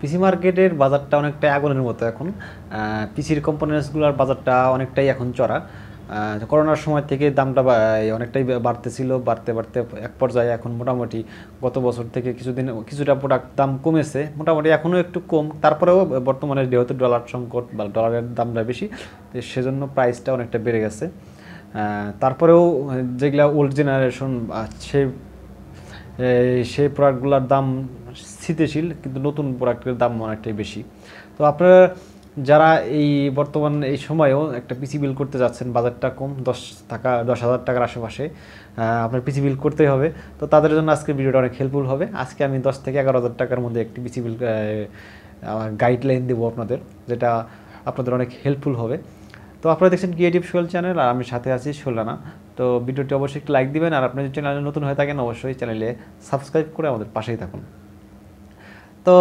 পিসি মার্কেটের বাজারটা অনেকটাই আগুনের মতো এখন। পিসির কম্পোনেন্টসগুলোর বাজারটা অনেকটাই এখন চড়া। করোনার সময় থেকে দামটা অনেকটাই বাড়তেছিল, বাড়তে বাড়তে এক পর্যায়ে এখন মোটামুটি গত বছর থেকে কিছুটা প্রোডাক্ট দাম কমেছে, মোটামুটি এখনও একটু কম। তারপরেও বর্তমানে যেহেতু ডলার সংকট বা ডলারের দামটা বেশি, সেজন্য প্রাইসটা অনেকটা বেড়ে গেছে। তারপরেও যেগুলা ওল্ড জেনারেশন সেই প্রোডাক্টগুলোর দাম স্থিতিশীল, কিন্তু নতুন প্রোডাক্টের দাম অনেকটাই বেশি। তো আপনারা যারা এই বর্তমান এই সময়েও একটা পিসি বিল করতে যাচ্ছেন, বাজারটা কম, 10,000 টাকার আশেপাশে আপনার পিসি বিল করতেই হবে, তো তাদের জন্য আজকে ভিডিওটা অনেক হেল্পফুল হবে। আজকে আমি 10 থেকে 11,000 টাকার মধ্যে একটি পিসি বিল গাইডলাইন দেবো আপনাদের, যেটা আপনাদের অনেক হেল্পফুল হবে। তো আপনারা দেখছেন ক্রিয়েটিভ সোহেল চ্যানেল, আর আমি সাথে আছি সোহেলানা। তো ভিডিওটি অবশ্যই একটু লাইক দিবেন, আর আপনি যদি চ্যানেলে নতুন হয়ে থাকেন অবশ্যই চ্যানেলে সাবস্ক্রাইব করে আমাদের পাশেই থাকুন। তো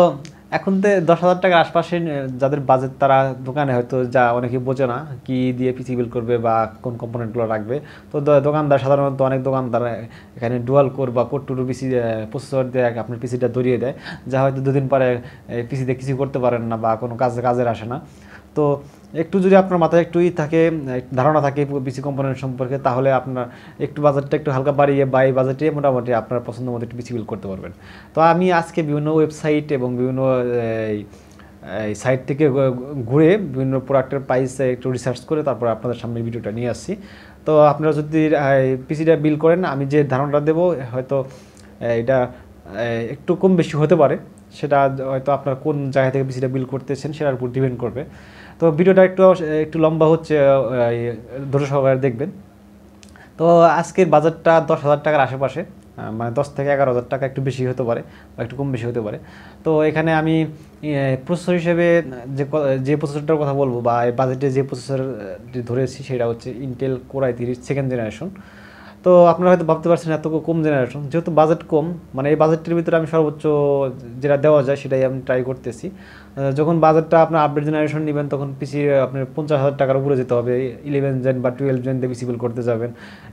এখন তো 10,000 টাকার আশপাশে যাদের বাজেট, তারা দোকানে হয়তো অনেকে বোঝে না কি দিয়ে পিসি বিল করবে বা কোন কম্পোনেন্টগুলো রাখবে। তো দোকানদার সাধারণত অনেক দোকানদার এখানে ডুয়াল কোর বা কোর 2 পিসি প্রসেসর দিয়ে আপনার পিসিটা ধরিয়ে দেয়, যা হয়তো 2 দিন পরে পিসিতে কিছু করতে পারেন না বা কোনো কাজের আসে না। তো একটু যদি আপনার মাথায় একটু থাকে, ধারণা থাকে পিসি কম্পোনেন্ট সম্পর্কে, তাহলে আপনার একটু বাজেটটা একটু হালকা বাড়িয়ে বা এই বাজেটে মোটামুটি আপনার পছন্দ মতো একটু পিসি বিল করতে পারবেন। তো আমি আজকে বিভিন্ন ওয়েবসাইট এবং বিভিন্ন এই সাইট থেকে ঘুরে বিভিন্ন প্রোডাক্টের প্রাইস একটু রিসার্চ করে তারপর আপনাদের সামনে ভিডিওটা নিয়ে আসছি। তো আপনারা যদি পিসিটা বিল করেন, আমি যে ধারণাটা দেবো হয়তো এটা একটু কম বেশি হতে পারে, সেটা হয়তো আপনার কোন জায়গা থেকে পিসিটা বিল করতেছেন সেটার উপর ডিপেন্ড করবে। তো ভিডিওটা একটু লম্বা হচ্ছে, ধৈর্য সহকারে দেখবেন। তো আজকের বাজারটা 10,000 টাকার আশেপাশে, মানে 10 থেকে 11,000 টাকা, একটু বেশি হতে পারে বা একটু কম বেশি হতে পারে। তো এখানে আমি প্রসেসর হিসেবে যে প্রসেসরটার কথা বলবো বা এই বাজেটে যে প্রসেসরটি ধরেছি সেটা হচ্ছে Intel core i3 second generation. তো আপনারা হয়তো ভাবতে পারছেন এত কম জেনারেশন, যেহেতু বাজেট কম, মানে এই বাজেটের ভিতরে আমি সর্বোচ্চ যেটা দেওয়া যায় সেটাই আমি ট্রাই করতেছি। যখন বাজেটটা আপনার আপডেট জেনারেশন নেবেন, তখন পিসি আপনার 50,000 টাকার উপরে যেতে হবে। 11 জেন বা 12 জেন দিয়ে পিসি বিল করতে যাবেন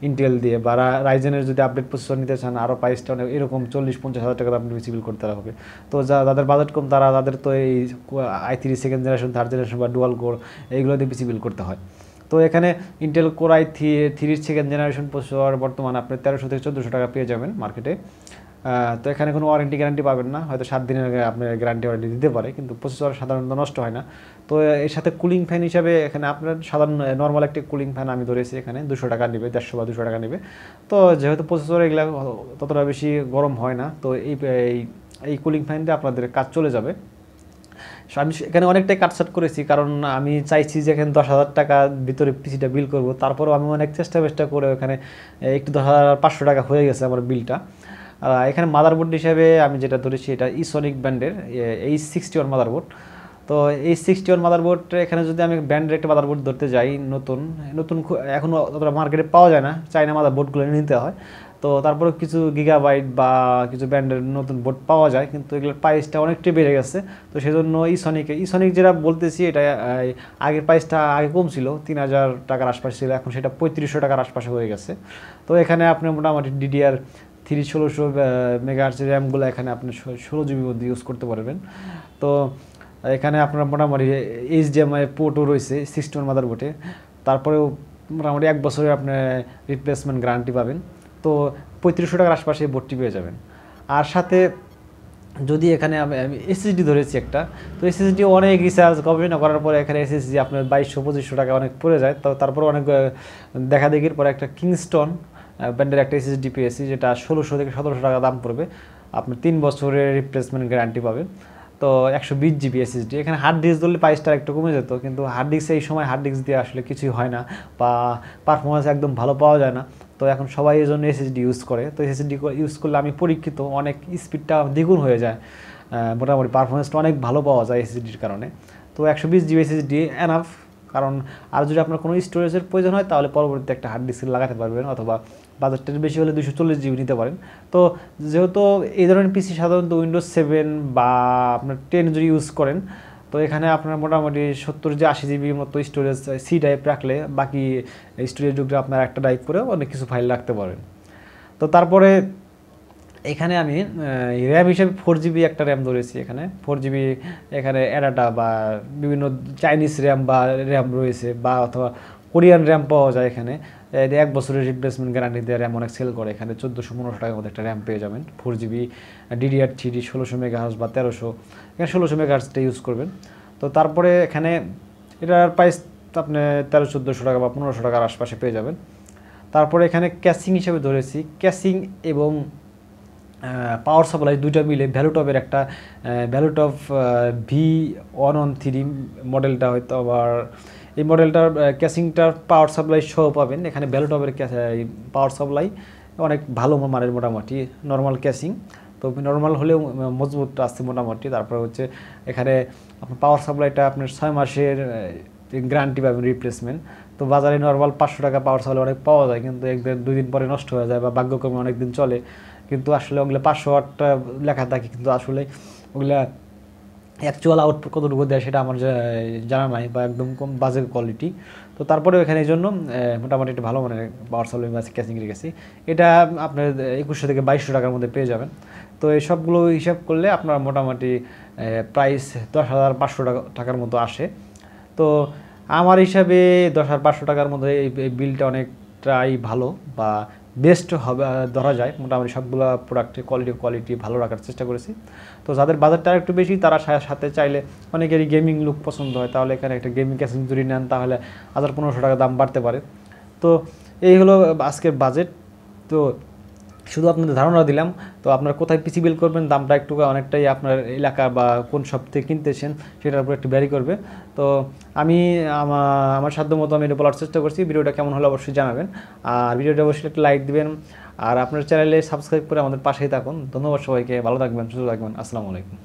ইন্টেল দিয়ে, বা রাইজেনের যদি আপডেট প্রসেসর নিতে চান আরও প্রাইসটা অনেক এরকম 40-50,000 টাকা আপনি পিসি বিল করতে হবে। তো যাদের বাজেট কম তাদের তো এই i3 second generation, third generation বা ডুয়াল কোর এইগুলো দিয়ে পিসি বিল করতে হয়। তো এখানে Intel core i3 second generation processor বর্তমানে আপনি 1300 থেকে 1400 টাকা পেয়ে যাবেন মার্কেটে। তো এখানে কোনো গ্যারান্টি পাবেন না, হয়তো 7 দিনের আপনার ওয়ারেন্টি দিতে পারে, কিন্তু প্রসেসর সাধারণত নষ্ট হয় না। তো এর সাথে কুলিং ফ্যান হিসাবে এখানে আপনার সাধারণ নর্মাল একটি কুলিং ফ্যান আমি ধরেছি, এখানে 200 টাকা নেবে, 150 বা 200 টাকা নেবে। তো যেহেতু প্রসেসর এগুলো ততটা বেশি গরম হয় না, তো এই কুলিং ফ্যান দিয়ে আপনাদের কাজ চলে যাবে। আমি এখানে অনেকটাই কাটছাট করেছি, কারণ আমি চাইছি যে এখানে 10,000 টাকার ভিতরে পিসিটা বিল করব। তারপরেও আমি অনেক চেষ্টা করে এখানে একটু 10,500 টাকা হয়ে গেছে আমার বিলটা। এখানে মাদারবোর্ড হিসাবে আমি যেটা ধরেছি এটা ইসনিক ব্র্যান্ডের H61 মাদারবোর্ড। তো H61 মাদারবোর্ড, এখানে যদি আমি ব্র্যান্ডের একটা মাদারবোর্ড ধরতে যাই, নতুন এখন অতটা মার্কেটে পাওয়া যায় না, চাইনা মাদারবোর্ডগুলো নিতে হয়। তো তারপরে কিছু গিগাবাইট বা কিছু ব্র্যান্ডের নতুন বোর্ড পাওয়া যায়, কিন্তু এগুলোর প্রাইসটা অনেকটাই বেড়ে গেছে। তো সেজন্য ইসনিক যেটা বলতেছি, এটা আগের প্রাইসটা আগে কম ছিল, 3,000 টাকার আশপাশে ছিল, এখন সেটা 3500 টাকার আশপাশে হয়ে গেছে। তো এখানে আপনি মোটামুটি DDR3 1600 মেগাহার্টজের র্যামগুলো এখানে আপনি 16 জিবির মধ্যে ইউজ করতে পারবেন। তো এখানে আপনার মোটামুটি HDMI পোর্টও রয়েছে 61 মাদারবোর্ডে। তারপরেও মোটামুটি 1 বছরের আপনি রিপ্লেসমেন্ট গ্যারান্টি পাবেন। তো 3500 টাকার আশপাশে বোর্ডটি পেয়ে যাবেন। আর সাথে যদি এখানে আমি এসএসডি ধরেছি একটা, তো এসএসডি অনেক রিসার্চ গবেষণা করার পরে এখানে এসএসডি আপনার 2200-2500 টাকা অনেক পড়ে যায়। তো তারপরে অনেক দেখাদেখির পরে একটা কিংস্টন ব্র্যান্ডের একটা এসএসডি পেয়েছি, যেটা 1600 থেকে 1700 টাকা দাম পড়বে। আপনি 3 বছরের রিপ্লেসমেন্ট গ্যারান্টি পাবেন। তো 120 জিবি এসএসডি। এখানে হার্ড ডিস্ক ধরলে প্রাইসটা একটু কমে যেত, কিন্তু হার্ড ডিস্ক এই সময় হার্ড ডিস্ক দিয়ে আসলে কিছুই হয় না, বা পারফরমেন্স একদম ভালো পাওয়া যায় না। তো এখন সবাই এই জন্য এসএসডি ইউজ করে। তো এসএসডি ইউজ করলে আমি পরীক্ষিত, অনেক স্পিডটা দ্বিগুণ হয়ে যায়, মোটামুটি পারফরমেন্সটা অনেক ভালো পাওয়া যায় এসএসডির কারণে। তো 120 জিবি এসএসডি এনাফ। কারণ আর যদি আপনার কোনো স্টোরেজের প্রয়োজন হয় তাহলে পরবর্তীতে একটা হার্ড ডিস্ক লাগাতে পারবেন, অথবা বাজারটা বেশি হলে 240 জিবি নিতে পারেন। তো যেহেতু এই ধরনের পিসি সাধারণত উইন্ডোজ 7 বা আপনার 10 যদি ইউজ করেন, তো এখানে আপনার মোটামুটি 70-80 জিবির মতো স্টোরেজ সি ড্রাইভ রাখলে বাকি স্টোরেজ যুগটা আপনার একটা ড্রাইভ করে অনেক কিছু ফাইল রাখতে পারেন। তো তারপরে এখানে আমি র্যাম হিসেবে 4GB একটা র্যাম ধরেছি। এখানে 4GB এখানে অ্যাডাটা বা বিভিন্ন চাইনিজ র্যাম বা র্যাম রয়েছে, বা অথবা কোরিয়ান র্যাম পাওয়া যায় এখানে। 1 বছরের রিপ্লেসমেন্ট গ্যারান্টি দিয়ে র্যাম অনেক সেল করে। এখানে 1400-1500 টাকার মধ্যে একটা র্যাম পেয়ে যাবেন 4GB DDR3 1600 মেগাহার্টজ বা 1300, এখানে 1600 মেগাহার্টজটা ইউজ করবেন। তো তারপরে এখানে এটার প্রাইস আপনি 1300-1400 টাকা বা 1500 টাকার আশপাশে পেয়ে যাবেন। তারপরে এখানে ক্যাসিং হিসেবে ধরেছি, ক্যাসিং এবং পাওয়ার সাপ্লাই দুইটা মিলে ভ্যালুটপের একটা ভ্যালুটপ V113 মডেলটা হয়তো, আবার এই মডেলটার ক্যাসিংটার পাওয়ার সাপ্লাই সহ পাবেন। এখানে ভ্যালুটপের পাওয়ার সাপ্লাই অনেক ভালো মানের, মোটামুটি নর্মাল ক্যাসিং, তো নর্মাল হলেও মজবুত আছে মোটামুটি। তারপরে হচ্ছে এখানে আপনার পাওয়ার সাপ্লাইটা আপনার 6 মাসের গ্যারান্টি পাবেন রিপ্লেসমেন্ট। তো বাজারে নর্মাল 500 টাকা পাওয়ার সাপ্লাই অনেক পাওয়া যায়, কিন্তু 1-2 দিন পরে নষ্ট হয়ে যায় বা ভাগ্যক্রমে অনেক দিন চলে। কিন্তু আসলে ওগুলো 500 ওয়াটটা লেখা থাকে, কিন্তু আসলে ওগুলা অ্যাকচুয়াল আউটপুট কতটুকু দেয় সেটা আমার জানা নাই, বা একদম কম বাজে কোয়ালিটি। তো তারপরেও এখানে এই জন্য মোটামুটি একটা ভালো মানের পাওয়ার সাপ্লাই বা ক্যাসিং রেখেছি। এটা আপনার 2100 থেকে 2200 টাকার মধ্যে পেয়ে যাবেন। তো এই সবগুলো হিসাব করলে আপনার মোটামুটি প্রাইস 10,500 টাকার মতো আসে। তো আমার হিসাবে 10,500 টাকার মধ্যে এই বিলটা অনেকটাই ভালো বা বেস্ট হবে ধরা যায়। মোটামুটি সবগুলো প্রোডাক্টের কোয়ালিটি ভালো রাখার চেষ্টা করেছি। তো যাদের বাজারটা একটু বেশি, তারা সাথে চাইলে, অনেকেরই গেমিং লুক পছন্দ হয়, তাহলে এখানে একটা গেমিং ক্যাসিং যদি নেন তাহলে 1500 টাকা দাম বাড়তে পারে। তো এই হলো আজকের বাজেট। তো শুধু আপনাদের ধারণা দিলাম। তো আপনার কোথায় পিসি বিল করবেন, দামটা একটু অনেকটাই আপনার এলাকা বা কোন শপ থেকে কিনতেছেন সেটার উপর একটু ভ্যারি করবে। তো আমি আমার সাধ্য মতো আমি এটা বলার চেষ্টা করছি। ভিডিওটা কেমন হলো অবশ্যই জানাবেন, আর ভিডিওটা অবশ্যই একটা লাইক দিবেন, আর আপনার চ্যানেলে সাবস্ক্রাইব করে আমাদের পাশেই থাকুন। ধন্যবাদ সবাইকে, ভালো থাকবেন, সুস্থ থাকবেন, আসসালামু আলাইকুম।